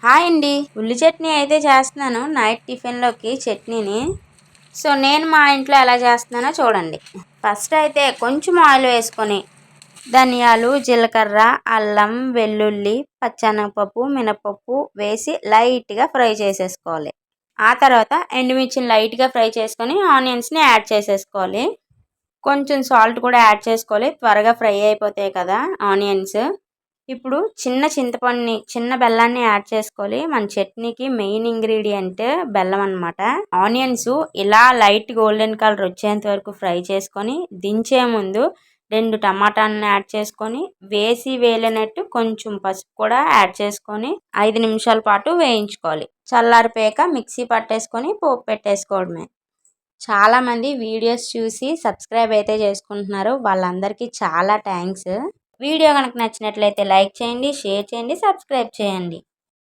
Hi అండి. ఉల్లి చట్నీ అయితే చేస్తున్నాను నైట్ టిఫిన్లోకి చట్నీని. సో నేను మా ఇంట్లో ఎలా చేస్తున్నానో చూడండి. ఫస్ట్ అయితే కొంచెం ఆయిల్ వేసుకొని ధనియాలు, జీలకర్ర, అల్లం, వెల్లుల్లి, పచ్చెనగపప్పు, మినపప్పు వేసి లైట్గా ఫ్రై చేసేసుకోవాలి. ఆ తర్వాత ఎండుమిర్చిని లైట్గా ఫ్రై చేసుకొని ఆనియన్స్ని యాడ్ చేసేసుకోవాలి. కొంచెం సాల్ట్ కూడా యాడ్ చేసుకోవాలి, త్వరగా ఫ్రై అయిపోతాయి కదా ఆనియన్స్. ఇప్పుడు చిన్న బెల్లాన్ని యాడ్ చేసుకోవాలి. మన చట్నీకి మెయిన్ ఇంగ్రీడియంట్ బెల్లం అనమాట. ఆనియన్స్ ఇలా లైట్ గోల్డెన్ కలర్ వచ్చేంత వరకు ఫ్రై చేసుకొని దించే ముందు 2 టమాటాలను యాడ్ చేసుకొని వేలినట్టు కొంచెం పసుపు కూడా యాడ్ చేసుకొని 5 నిమిషాల పాటు వేయించుకోవాలి. చల్లారిపోయాక మిక్సీ పట్టేసుకొని పోపు పెట్టేసుకోవడమే. చాలామంది వీడియోస్ చూసి సబ్స్క్రైబ్ అయితే చేసుకుంటున్నారు. వాళ్ళందరికీ చాలా థ్యాంక్స్. వీడియో కనుక నచ్చినట్లయితే లైక్ చేయండి, షేర్ చేయండి, సబ్స్క్రైబ్ చేయండి.